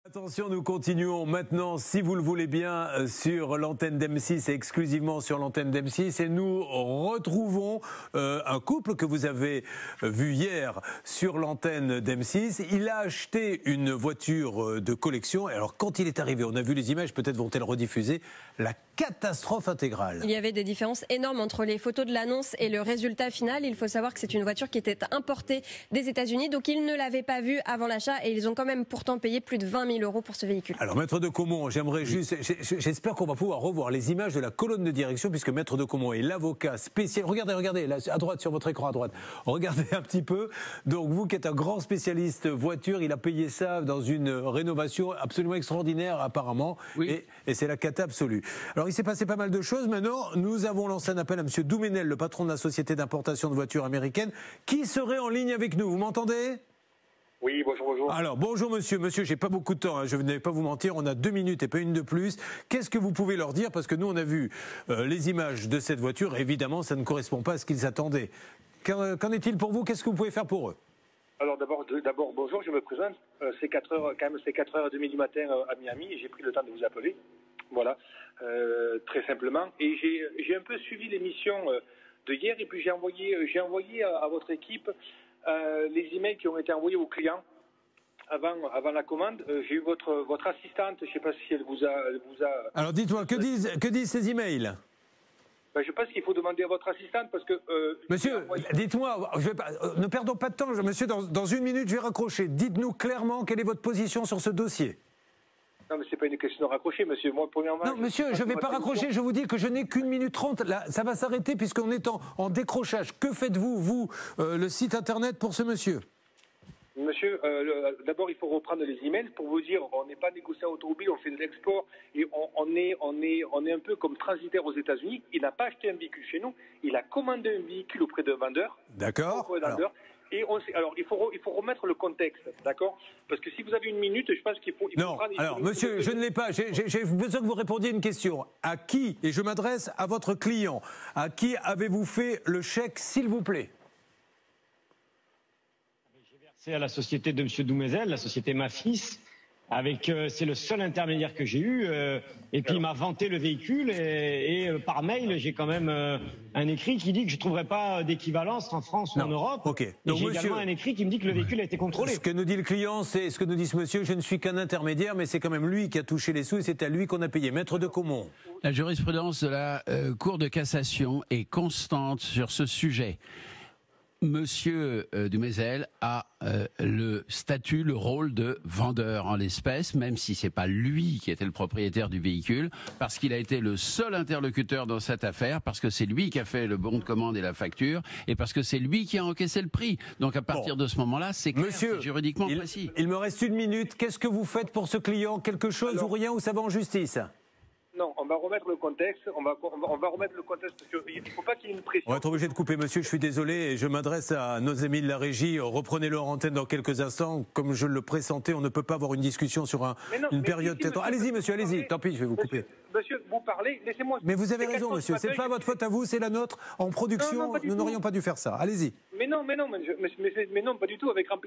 Attention, nous continuons maintenant, si vous le voulez bien, sur l'antenne d'M6 et exclusivement sur l'antenne d'M6. Et nous retrouvons un couple que vous avez vu hier sur l'antenne d'M6. Il a acheté une voiture de collection. Et alors, quand il est arrivé, on a vu les images, peut-être vont-elles rediffuser, la catastrophe intégrale. Il y avait des différences énormes entre les photos de l'annonce et le résultat final. Il faut savoir que c'est une voiture qui était importée des États-Unis, donc ils ne l'avaient pas vue avant l'achat et ils ont quand même pourtant payé plus de 20 000 € pour ce véhicule. Alors, Maître de Caumont, j'aimerais juste, j'espère qu'on va pouvoir revoir les images de la colonne de direction, puisque Maître de Caumont est l'avocat spécial. Regardez, là, à droite, sur votre écran à droite. Regardez un petit peu. Donc, vous qui êtes un grand spécialiste voiture, il a payé ça dans une rénovation absolument extraordinaire, apparemment. Oui. Et c'est la cata absolue. Alors, il s'est passé pas mal de choses. Maintenant, nous avons lancé un appel à M. Doumenel, le patron de la société d'importation de voitures américaine, qui serait en ligne avec nous. Vous m'entendez ? Oui, bonjour. Alors, bonjour monsieur. Monsieur, j'ai pas beaucoup de temps, hein, je ne vais pas vous mentir, on a 2 minutes et pas une de plus. Qu'est-ce que vous pouvez leur dire? Parce que nous, on a vu les images de cette voiture, et évidemment, ça ne correspond pas à ce qu'ils attendaient. Qu'en est-il pour vous? Qu'est-ce que vous pouvez faire pour eux? Alors d'abord, bonjour, je me présente. C'est 4h30 du matin à Miami, et j'ai pris le temps de vous appeler. Voilà, très simplement. Et j'ai un peu suivi l'émission de hier, et puis j'ai envoyé à votre équipe les emails qui ont été envoyés aux clients avant la commande. J'ai eu votre assistante, je ne sais pas si elle vous a... Alors dites-moi, que disent ces emails? Je pense qu'il faut demander à votre assistante parce que... Monsieur, dites-moi, ne perdons pas de temps, monsieur, dans 1 minute je vais raccrocher. Dites-nous clairement quelle est votre position sur ce dossier. Non, mais c'est pas une question de raccrocher, monsieur. Moi, premièrement... Non, monsieur, je ne vais pas raccrocher, je vous dis que je n'ai qu'1 minute 30. Là, ça va s'arrêter puisqu'on est en décrochage. Que faites-vous, vous, le site internet pour ce monsieur? Monsieur, d'abord, il faut reprendre les emails pour vous dire, on n'est pas négociant automobile, on fait de l'export et on est un peu comme transitaire aux États-Unis. Il n'a pas acheté un véhicule chez nous, il a commandé un véhicule auprès d'un vendeur. D'accord. Et alors, il faut remettre le contexte, d'accord? Parce que si vous avez 1 minute, je pense qu'il faut... Non, alors, monsieur, je ne l'ai pas. J'ai besoin que vous répondiez à une question. À qui, et je m'adresse à votre client, à qui avez-vous fait le chèque, s'il vous plaît? J'ai versé à la société de M. Doumenel, la société Mafis. C'est le seul intermédiaire que j'ai eu, et puis il m'a vanté le véhicule et par mail j'ai quand même un écrit qui dit que je ne trouverai pas d'équivalence en France ou en Europe. Okay. Et j'ai également un écrit qui me dit que le véhicule a été contrôlé. Ce que nous dit le client, c'est ce que nous dit ce monsieur, je ne suis qu'un intermédiaire, mais c'est quand même lui qui a touché les sous et c'est à lui qu'on a payé. Maître de Caumont. La jurisprudence de la Cour de cassation est constante sur ce sujet. Monsieur Doumenel a le statut, le rôle de vendeur en l'espèce, même si c'est pas lui qui était le propriétaire du véhicule, parce qu'il a été le seul interlocuteur dans cette affaire, parce que c'est lui qui a fait le bon de commande et la facture, et parce que c'est lui qui a encaissé le prix. Donc à partir de ce moment-là, c'est clair, c'est juridiquement précis. Il me reste 1 minute. Qu'est-ce que vous faites pour ce client? Quelque chose ou rien, ou ça va en justice? Non, on va remettre le contexte. On va remettre le contexte parce qu'il ne faut pas qu'il y ait une pression. On va être obligé de couper, monsieur. Je suis désolé et je m'adresse à nos amis de la régie. Reprenez-le en antenne dans quelques instants. Comme je le pressentais, on ne peut pas avoir une discussion sur une période. Allez-y, monsieur, allez-y. Tant pis, je vais vous couper. Monsieur, vous parlez. Laissez-moi. Mais vous avez raison, monsieur. C'est pas votre faute à vous, c'est la nôtre. En production, nous n'aurions pas dû faire ça. Allez-y. Mais non, pas du tout. Avec grand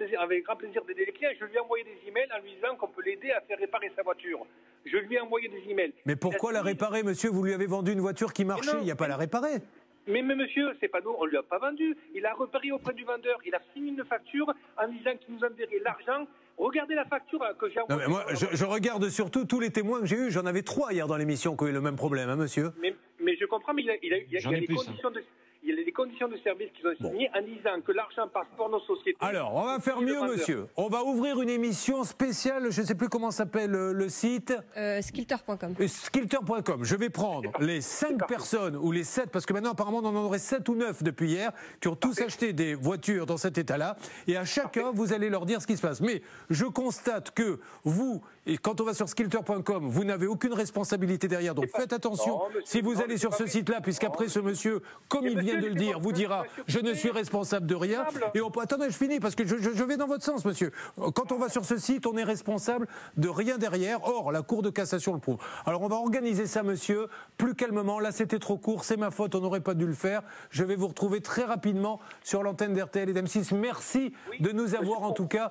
plaisir d'aider les clients. Je lui ai envoyé des emails en lui disant qu'on peut l'aider à faire réparer sa voiture. Je lui ai envoyé des emails. Mais pourquoi la réparer, monsieur? Vous lui avez vendu une voiture qui marchait, il n'y a pas à la réparer. Mais monsieur, c'est pas nous, on lui a pas vendu. Il a repéré auprès du vendeur. Il a signé une facture en disant qu'il nous enverrait l'argent. Regardez la facture que j'ai envoyée. Moi, je regarde surtout tous les témoins que j'ai eus. J'en avais 3 hier dans l'émission qui ont eu le même problème, hein, monsieur. Mais je comprends, mais il y a les conditions de... Il y a les conditions de service qu'ils ont signées en disant que l'argent passe pour nos sociétés. Alors, on va faire mieux, monsieur. On va ouvrir une émission spéciale, je ne sais plus comment s'appelle le site. Skilter.com. Skilter.com. Je vais prendre les 5 personnes, ou les 7, parce que maintenant, apparemment, on en aurait 7 ou 9 depuis hier, qui ont tous acheté des voitures dans cet état-là. Et à chacun, vous allez leur dire ce qui se passe. Mais je constate que vous, et quand on va sur Skilter.com, vous n'avez aucune responsabilité derrière. Donc faites attention si vous allez sur ce site-là, puisqu'après ce monsieur, comme il vient de le dire, vous dira je ne suis responsable de rien. Et attendez, je finis parce que je vais dans votre sens, monsieur. Quand on va sur ce site, on est responsable de rien derrière. Or, la Cour de cassation le prouve. Alors, on va organiser ça, monsieur, plus calmement. Là, c'était trop court, c'est ma faute, on n'aurait pas dû le faire. Je vais vous retrouver très rapidement sur l'antenne d'RTL et d'M6. Merci de nous avoir, en tout cas,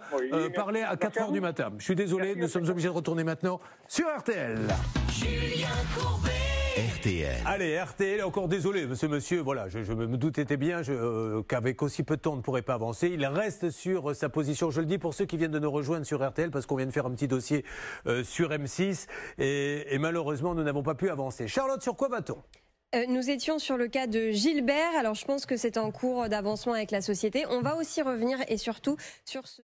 parlé à 4h du matin. Je suis désolé, nous sommes obligés de retourner maintenant sur RTL. Julien Courbet. RTL. Allez, RTL, encore désolé, monsieur, voilà, je me doutais bien qu'avec aussi peu de temps, on ne pourrait pas avancer. Il reste sur sa position, je le dis pour ceux qui viennent de nous rejoindre sur RTL, parce qu'on vient de faire un petit dossier sur M6, et malheureusement, nous n'avons pas pu avancer. Charlotte, sur quoi va-t-on ? Nous étions sur le cas de Gilbert, alors je pense que c'est en cours d'avancement avec la société. On va aussi revenir et surtout sur ce...